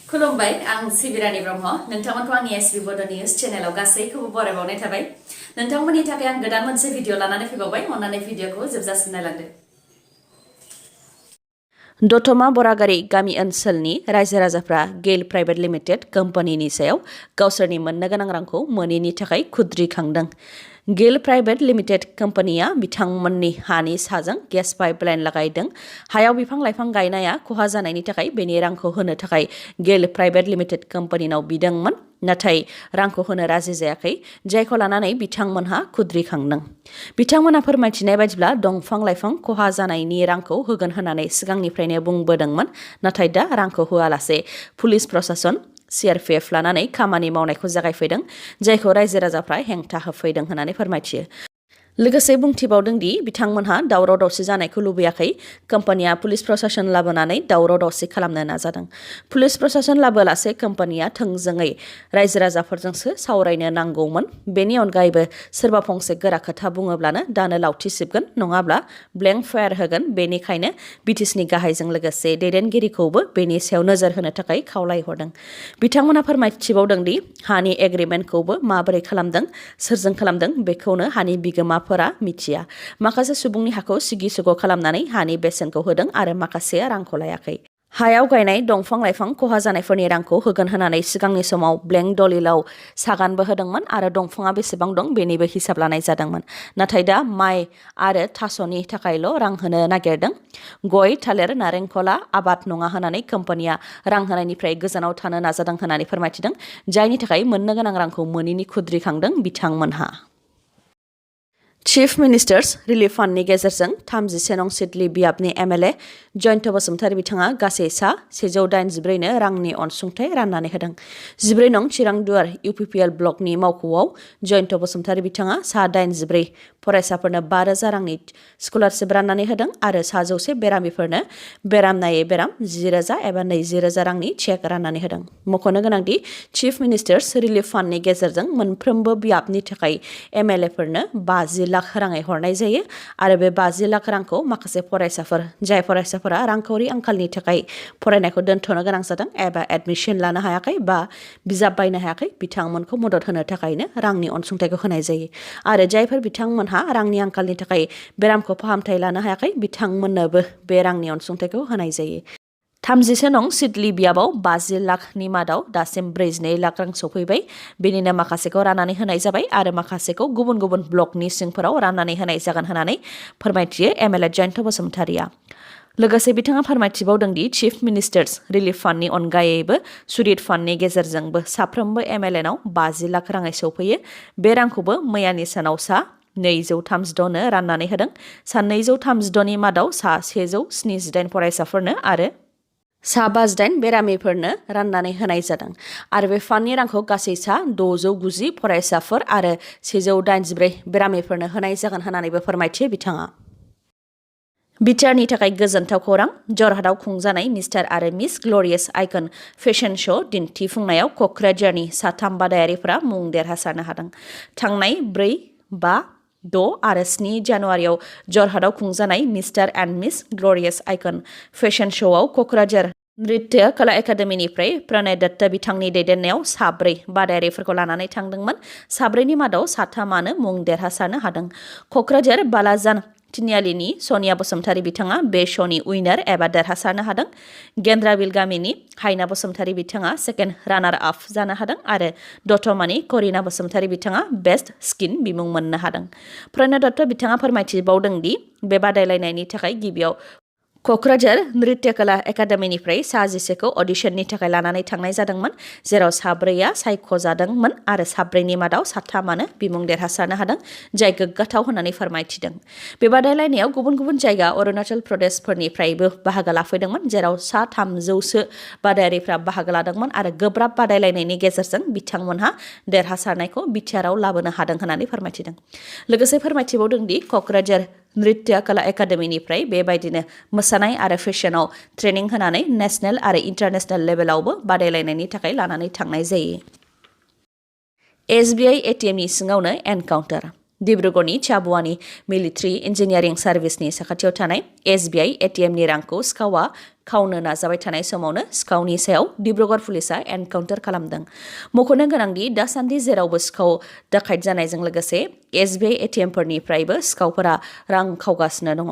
खुलुमबाय आं सिबिरानि ब्रह्म नोंथांमोनखौ आंनि sbbodonews चेनेलाव गासैखौबो बरायबावनाय थाबाय नोंथांमोननि थाखाय आं गोदान मोनसे भिडिअ लानानै फैबावबाय अन्नानै भिडिअखौ जोबजासिम नायलांदो दतमा बरागारि गामि ओनसोलनि रायजो राजाफ्रा गेल प्राइवेट लिमिटेड कम्पानिनि सायाव गावसोरनि मोननो गोनां रांखौ मोनैनि थाखाय खुद्रिखांदों गेल प्राइवेट लिमिटेड कम्पानिया बिथांमोननि हानि साजों गेस पाइपलाइन लागायदों हायाव बिफां लाइफां गायनाया खहा जानायनि थाखाय बेनि रांखौ होनो थाखाय गेल प्राइवेट लिमिटेड कम्पानिनाव बिदोंमोन नाथाय रांखौ होनो राजि जायाखै जायखौ लानानै बिथांमोनहा खुद्रिखांदों बिथांमोना फोरमायथिनाय बायदिब्ला दंफां लाइफां खहा जानायनि रांखौ होगोन होननानै सिगांनिफ्रायनो बुंबोदोंमोन नाथाय दा रांखौ होआलासे पुलिस प्रशासन CRPF लानानै खामानि मावनायखौ जागायफैदों जायखौ रायजो राजाफ्रा हेंथा होफैदों होननानै फोरमायथियो लोगोसे बुंथिबावदों दि बिथांमोनहा दावराव दावसि जानायखौ लुबैयाखै कम्पानिया पुलिस प्रशासन लाबोनानै दावराव दावसि खालामनो नाजादों पुलिस प्रशासन लाबोलासे कम्पानिया थोंजोङै रायजो राजाफोरजोंसो सावरायनो नांगौमोन बेनि अनगायैबो सोरबा फंसे गोरा खोथा बुङोब्लानो दानो लावथि सिबगोन नङाब्ला ब्लेंक फायार होगोन बेनिखायनो BTSनि गाहायजों लोगोसे दैदेनगिरिखौबो बेनि सायाव नोजोर होनो थाखाय खावलायहरदों बिथांमोना फोरमायथिबावदों दि हानि एग्रिमेन्टखौबो माबोरै खालामदों सोरजों खालामदों बेखौनो हानि बिगोमा मिथिया माखासे सुबुंनि हाखौ सिगि सुग खालामनानै हानि बेसेनखौ होदों आरो माखासेया रांखौ लायाखै हायाव गायनाय दंफां लाइफां खहा जानायफोरनि रांखौ होगोन होननानै सिगांनि समाव ब्लेंक दलिलाव सागानबो होदोंमोन आरो दंफाङा बेसेबां दं बेनिबो हिसाब लानाय जादोंमोन नाथाय दा माइ आरो थास'नि थाखायल' रां होनो नागिरदों गय थालिर नारेंखला आबाद नङा होननानै कम्पानिया रां होनायनिफ्राय गोजानाव थानो नाजादों होननानै फोरमायथिदों जायनि थाखाय मोननो गोनां रांखौ मोनैनि खुद्रिखांदों बिथांमोनहा चीफ मिनिस्टार्स रिलिफ फान्डनि गेजेरजों 31 नं सिडली बियाबनि MLA जयन्त बसुमतारी बिथाङा गासै सा 184 नो रांनि अनसुंथाइ राननानै होदों 14 नं चिरांदुवार UPPL ब्लकनि मावख'आव जयन्त बसुमतारी बिथाङा सा 84 फरायसाफोरनो 5,000 रांनि स्कलारशिप राननानै होदों आरो सा 100 बेरामिफोरनो बेराम नायै बेराम 10,000 एबा 20,000 रांनि चेक राननानै होदों मख'नो गोनांदि चीफ मिनिस्टार्स रिलिफ फान्डनि गेजेरजों मोनफ्रोमबो बियाबनि थाखाय MLAफोरनो 50 लाख राङै हरनाय जायो आरो बे 50 लाख रांखौ माखासे फरायसाफोर जाय फरायसाफोरा रांखावरि आंखालनि थाखाय फरायनायखौ दोनथ'नो गोनां जादों एबा एडमिशन लानो हायाखै बा बिजाब बायनो हायाखै बिथांमोनखौ मदद होनो थाखायनो रांनि अनसुंथाइखौ होनाय जायो आरो जायफोर बिथांमोनहा रांनि आंखालनि थाखाय बेरामखौ फाहामथाय लानो हायाखै बिथांमोननोबो बे रांनि अनसुंथाइखौ होनाय जायो 31 नं सिडली बियाबाव 50 लाखनि मादाव दासिम 42 लाख रां सफैबाय बेनिनो माखासेखौ राननानै होनाय जाबाय आरो माखासेखौ गुबुन गुबुन ब्लकनि सिंफोराव राननानै होनाय जागोन होननानै फोरमायथियो MLA जयन्त बसुमतारीया लोगोसे बिथाङा फोरमायथिबावदों दि चीफ मिनिस्टार्स रिलिफ फान्डनि अनगायैबो सुरित फान्डनि गेजेरजोंबो साफ्रोमबो MLAनाव 50 लाख राङै सौफैयो बे रांखौबो मैयानि सानाव सा 236 नो राननानै होदों सा 236 नि मादाव सा 178 फरायसाफोरनो आरो सा 58 बेरामिफोरनो राननानै होनाय जादों आरो बे फान्डनि रांखौ गासै सा 690 फरायसाफोर आरो 184 बेरामिफोरनो होनाय जागोन होननानैबो फोरमायथियो बिथाङा BTRनि थाखाय गोजोनथाव खौरां जरहाटआव खुंजानाय मिस्टार आरो मिस ग्ल'रियास आइकन फेशन श' दिन्थिफुंनायाव क'क्राझारनि सा 3 बादायारिफोरा मुं देरहासारनो हादों थांनाय 4, 5, 6 आरो 7 जानुवारियाव जरहाटआव खुंजानाय mister and miss glorious icon fashion श'आव क'क्राझार नृत्य कला एकाडेमीनिफ्राय प्रणय दत्त बिथांनि दैदेननायाव 4 बादायारिफोरखौ लानानै थांदोंमोन 4नि मादाव 3 मुं देरहासारनो हादों क'क्राझार बालाजान तिनियालिनि सनिया बसुमतारी बिथाङा बे श'नि उइनार एबा देरहासारनो हादों गेन्द्राबिल गामिनि हायना बसुमतारी बिथाङा सेकेन्ड रानार आप जानो हादों आरो दतमानि करिना बसुमतारी बिथाङा बेस्ट स्किन बिमुं मोननो हादों प्रणय दत्त बिथाङा फोरमायथिबावदों दि बे बादायलायनायनि थाखाय गिबियाव क'क्राझार नृत्य कला एकाडेमीनिफ्राय सा 10खौ अडिशननि थाखाय लानानै थांनाय जादोंमोन जेराव 4 सायख'जादोंमोन आरो 4नि मादाव 3 बिमुं देरहासारनो हादों जाय गोग्गाथाव होननानै फोरमायथिदों बे बादायलायनायाव गुबुन गुबुन जायगा अरुणाचल प्रदेशफोरनिफ्रायबो बाहागो लाफैदोंमोन जेराव सा 300सो बादायारिफ्रा बाहागो लादोंमोन आरो गोब्राब बादायलायनायनि गेजेरजों बिथांमोनहा देरहासारनायखौ BTRआव लाबोनो हादों होननानै फोरमायथिदों लोगोसे फोरमायथिबावदों दि क'क्राझार नृत्य कला एकाडेमीनिफ्राय बेबायदिनो मोसानाय आरो फेशनाव ट्रेनिं होनानै नेशनेल आरो इन्टारनेशनेल लेभेलावबो बादायलायनायनि थाखाय लानानै थांनाय जायो SBI ATMनि सिङावनो एनकाउन्टार डिब्रुगड़नि चाबुवानि मिलिटारि इन्जिनियारिं सार्भिसनि साखाथियाव थानाय SBI ATMनि रांखौ सिखावआ खावनो नाजाबाय थानाय समावनो सिखावनि सायाव डिब्रुगड़ पुलिसा एनकाउन्टार खालामदों। मख'नो गोनांदि दासान्दि जेरावबो सिखाव दाखायत जानायजों लोगोसे SBI ATMफोरनिफ्रायबो सिखावफोरा रां खावगासिनो दङ।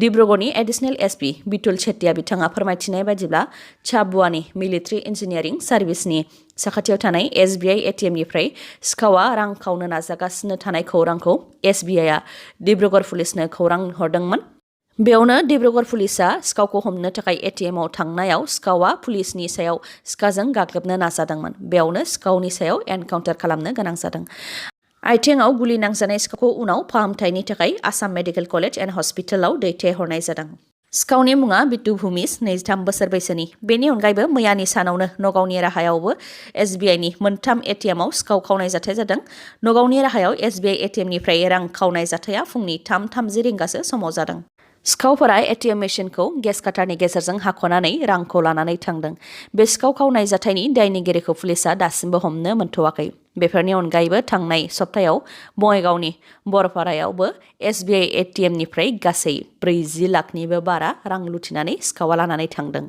डिब्रुगड़नि एडिशनेल SP बिटुल शेट्टिया बिथाङा फोरमायथिनाय बायदिब्ला चाबुवानि मिलिटारि इन्जिनियारिं सार्भिसनि साखाथियाव थानाय SBI ATMनिफ्राय सिखावआ रां खावनो नाजागासिनो थानाय खौरांखौ SBIआ डिब्रुगड़ पुलिसनो खौरां हरदोंमोन। बेयावनो डिब्रुगड़ पुलिसा सिखावखौ हमनो थाखाय ATMआव थांनायाव सिखावआ पुलिसनि सायाव सिखाजों गाग्लोबनो नाजादोंमोन। बेयावनो सिखावनि सायाव एनकाउन्टार खालामनो गोनां जादों। आथिङाव गुलि नांजानाय सिखावखौ उनाव फाहामथायनि थाखाय आसाम मेडिकेल कलेज एन्ड हस्पिटालाव दैथायहरनाय जादों। सिखावनि मुङा बिट्टु भुमिस 23 बोसोर बैसोनि। बेनि अनगायैबो मैयानि सानावनो नगावनि राहायावबो SBIनि मोनथाम ATMआव सिखाव खावनाय जाथाय जादों। नगावनि राहायाव SBI ATMनिफ्राय रां खावनाय जाथाया फुंनि 3:30 रिंगासो समाव जादों। सिखावफोरा ATM मेसिनखौ गेस काटारनि गेजेरजों हाख'नानै रांखौ लानानै थांदों। बे सिखाव खावनाय जाथायनि दायनिगिरिखौ पुलिसा दासिमबो हमनो मोनथ'वाखै। बेफोरनि अनगायैबो थांनाय सप्तायाव बङाइगावनि बरपारायावबो SBI ATMनिफ्राय गासै 40 लाखनिबो बारा रां लुथिनानै सिखावा लानानै थांदों।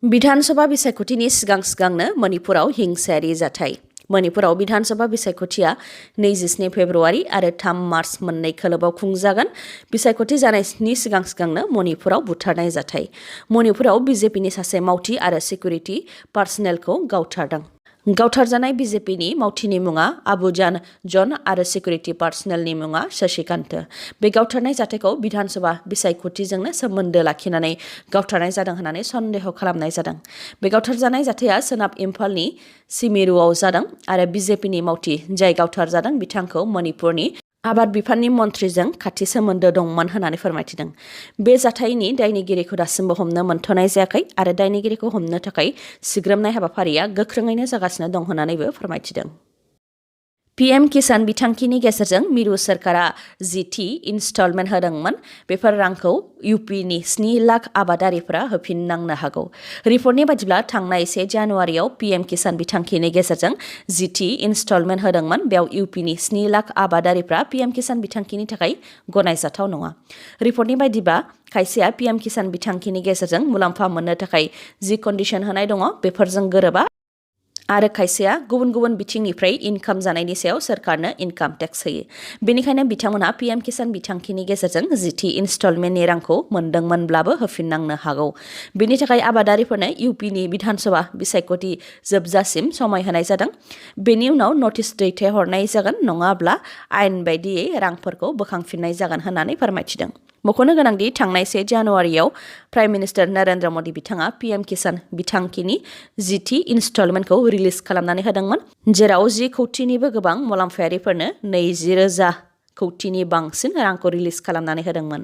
विधानसभा बिसायख'थिनि सिगांनो मणिपुराव हिंसायारि जाथाय। मणिपुराव विधानसभा बिसायख'थिया 27 फेब्रुवारि आरो 3 मार्च मोननै खोलोबाव खुंजागोन। बिसायख'थि जानायनि सिगांनो मणिपुराव बुथारनाय जाथाय। मणिपुराव BJPनि सासे मावथि आरो सिकिउरिटि पार्सनेलखौ गावथारदों। गावथारजानाय BJPनि मावथिनि मुङा आबुजान जन आरो सिकिउरिटि पार्सनेलनि मुङा शशिकान्त। बे गावथारनाय जाथायखौ विधानसभा बिसायख'थिजोंनो सोमोन्दो लाखिनानै गावथारनाय जादों होननानै सन्देह खालामनाय जादों। बे गावथारजानाय जाथाया सोनाब इम्फालनि सिमिरुआव जादों आरो BJPनि मावथि जाय गावथारजादों बिथांखौ मणिपुरनि आबाद बिफाननि मन्थ्रिजों खाथि सोमोन्दो दंमोन होननानै फोरमायथिदों। बे जाथायनि दायनिगिरिखौ दासिमबो हमनो मोनथ'नाय जायाखै आरो दायनिगिरिखौ हमनो थाखाय सिग्रोमनाय हाबाफारिया गोख्रोङैनो जागासिनो दं होननानैबो फोरमायथिदों। PM किसान बिथांखिनि गेजेरजों मिरु सोरखारा 10थि इनस्टलमेन्ट होदोंमोन। बेफोर रांखौ UPनि 7 लाख आबादारिफोरा होफिननांनो हागौ। रिपर्टनि बायदिब्ला थांनाय 1 जानुवारियाव PM किसान बिथांखिनि गेजेरजों 10थि इनस्टलमेन्ट होदोंमोन। बेयाव UPनि 7 लाख आबादारिफ्रा PM किसान बिथांखिनि थाखाय गनायजाथाव नङा। रिपर्टनि बायदिब्ला खायसेया PM किसान बिथांखिनि गेजेरजों मुलाम्फा मोननो थाखाय जि कन्डिसन होनाय दङ बेफोरजों गोरोबा आरो खायसेया गुबुन गुबुन बिथिंनिफ्राय इनकाम जानायनि सायाव सोरखारनो इनकाम टेक्स होयो। बेनिखायनो बिथांमोनहा PM किसान बिथांखिनि गेजेरजों 10थि इनस्टलमेन्टनि रांखौ मोनदोंमोनब्लाबो होफिननांनो हागौ। बेनि थाखाय आबादारिफोरनो UPनि विधानसभा बिसायख'थि जोबजासिम समाय होनाय जादों। बेनि उनाव नटिस दैथायहरनाय जागोन नङाब्ला आयेन बायदियै रांफोरखौ बोखांफिननाय जागोन होननानै फोरमायथिदों। मख'नो गोनांदि थांनाय 1 जानुवारियाव प्राइम मिनिस्टार नरेन्द्र मदि बिथाङा PM किसान बिथांखिनि 10थि इनस्टलमेन्टखौ रिलिज खालामनानै होदोंमोन, जेराव 10 कौटिनिबो गोबां मुलाम्फायारिफोरनो 20,000 कौटिनि बांसिन रांखौ रिलिज खालामनानै होदोंमोन।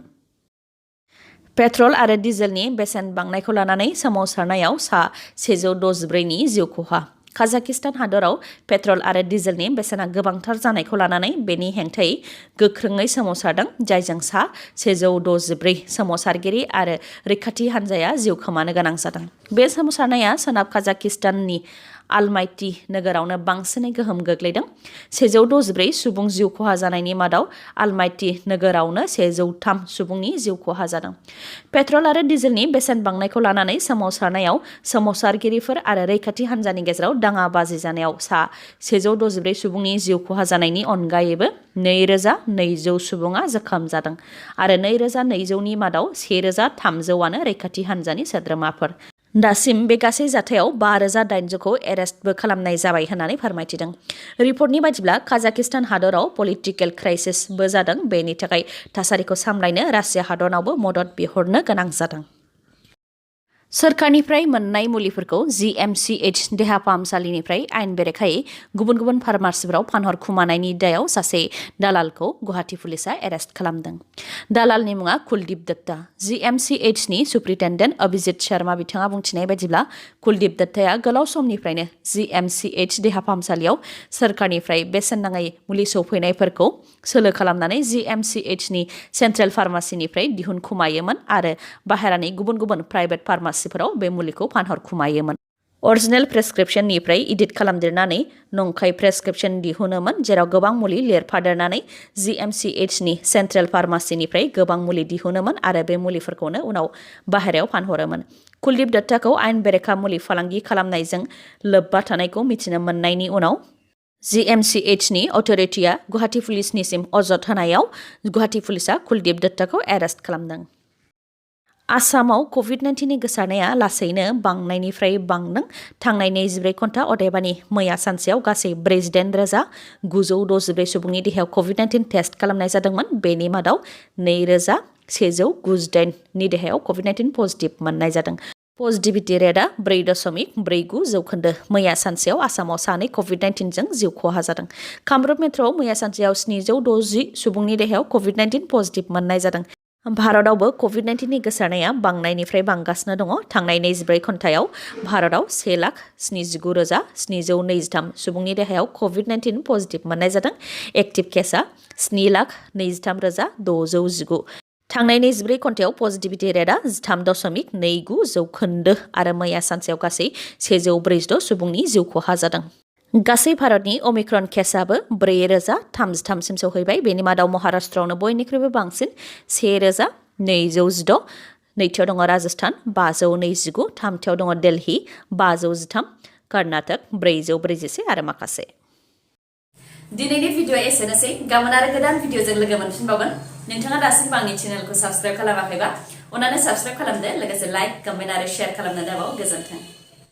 पेट्रल आरो डिजेलनि बेसेन बांनायखौ लानानै सोमावसारनायाव सा 164नि जिउ खहा। काजाकिस्तान हादराव पेट्रल आरो डिजेलनि बेसेना गोबांथार जानायखौ लानानै बेनि हेंथायै गोख्रोङै सोमावसारदों, जायजों सा 164 सोमावसारगिरि आरो रैखाथि हान्जाया जिउ खोमानो गोनां जादों। बे सोमावसारनाया सोनाब काजाकिस्ताननि आलमाइटी नोगोरावनो बांसिनै गोहोम गोग्लैदों। 164 सुबुं जिउ खहा जानायनि मादाव आलमाइटी नोगोरावनो 103 सुबुंनि जिउ खहा जादों। पेट्रल आरो डिजेलनि बेसेन बांनायखौ लानानै सोमावसारनायाव सोमावसारगिरिफोर आरो रैखाथि हान्जानि गेजेराव दाङा बाजि जानायाव सा 164 सुबुंनि जिउ खहा जानायनि अनगायैबो 2,200 सुबुङा जोखोम जादों आरो 2,200नि मादाव 1,300आनो रैखाथि हान्जानि सोद्रोमाफोर। दासिम बे गासै जाथायाव 5,800खौ एरेस्टबो खालामनाय जाबाय होननानै फोरमायथिदों। रिपर्टनि बायदिब्ला काजाकिस्तान हादराव पलिटिकेल क्राइसिसबो जादों। बेनि थाखाय थासारिखौ सामलायनो रासिया हादरनावबो मदद बिहरनो गोनां जादों। सोरखारनिफ्राय मोननाय मुलिफोरखौ GMCH देहा फाहामसालिनिफ्राय आयेन बेरेखायै गुबुन गुबुन फार्मासिफोराव फानहरखुमानायनि दायाव सासे दालालखौ गुवाहाटी पुलिसा एरेस्ट खालामदों। दालालनि मुङा कुलदीप दत्ता। GMCHनि सुप्रिटेन्डेन्ट अभिजित शर्मा बिथाङा बुंथिनाय बायदिब्ला कुलदीप दत्ताया गोलाव समनिफ्रायनो GMCH देहा फाहामसालियाव सोरखारनिफ्राय बेसेन नाङै मुलि सौफैनायफोरखौ सोलो खालामनानै GMCHनि सेन्ट्रेल फार्मासिनिफ्राय दिहुनखुमायोमोन आरो बाहेरानि गुबुन गुबुन प्राइभेट फार्मासिफोराव बे मुलिखौ फानहरखुमायोमोन। अरिजिनेल प्रेसक्रिप्शननिफ्राय एडिट खालामदेरनानै नंखाय प्रेसक्रिप्शन दिहुनोमोन जेराव गोबां मुलि लिरफादेरनानै GMCHनि सेन्ट्रेल फार्मासिनिफ्राय गोबां मुलि दिहुनोमोन आरो बे मुलिफोरखौनो उनाव बाहेरायाव फानहरोमोन। कुलदीप दत्ताखौ आयेन बेरेखा मुलि फालांगि खालामनायजों लोब्बा थानायखौ मिथिनो मोननायनि उनाव GMCHनि अथ'रिटिया गुवाहाटी पुलिसनिसिम अजद होनायाव गुवाहाटी पुलिसा कुलदीप दत्ताखौ एरेस्ट खालामदों। आसामाव कभिड-19नि गोसारनाया लासैनो बांनायनिफ्राय बांदों। थांनाय 24 घन्टा अदेबानि मैया सानसेयाव गासै 48,964 सुबुंनि देहायाव कभिड-19 टेस्ट खालामनाय जादोंमोन। बेनि मादाव 2,198 नि देहायाव कभिड-19 पजिटिभ मोननाय जादों। पजिटिभिटि रेटआ 4.49%। मैया सानसेयाव आसामाव सानै कभिड-19 जों जिउ खहा जादों। कामरुप मेट्र'आव मैया सानसेयाव 760 सुबुंनि देहायाव कभिड-19 पजिटिभ मोननाय जादों। भारतआवबो कभिड-19नि गोसारनाया बांनायनिफ्राय बांगासिनो दङ। थांनाय 24 घन्टायाव भारतआव 1,07,723 सुबुंनि देहायाव कभिड-19 पजिटिभ मोननाय जादों। एक्टिभ केसआ 7,23,619। थांनाय 24 घन्टायाव पजिटिभिटि रेटआ 13.29% आरो मैया सानसेयाव गासै 146 सुबुंनि जिउ खहा जादों। गासै भारतनि अमिक्रन केसआबो 4,033 सिम सौहैबाय। बेनि मादाव महाराष्ट्रआवनो बयनिख्रुइबो बांसिन 1,216। नैथियाव दङ राजस्थान 529, थामथियाव दङ दिल्ली 513, कर्नाटक 441 आरो माखासे। दिनैनि भिडिअ एसेनोसै। गाबोन आरो गोदान भिडिअजों लोगो मोनफिनबावगोन। नोंथाङा दासिमबो आंनि चेनेलखौ साबस्क्राइब खालामाखैबा अन्नानै साबस्क्राइब खालामदो, लोगोसे लाइक, कमेन्ट आरो शेयार खालामनो दाबाव। गोजोन्थों।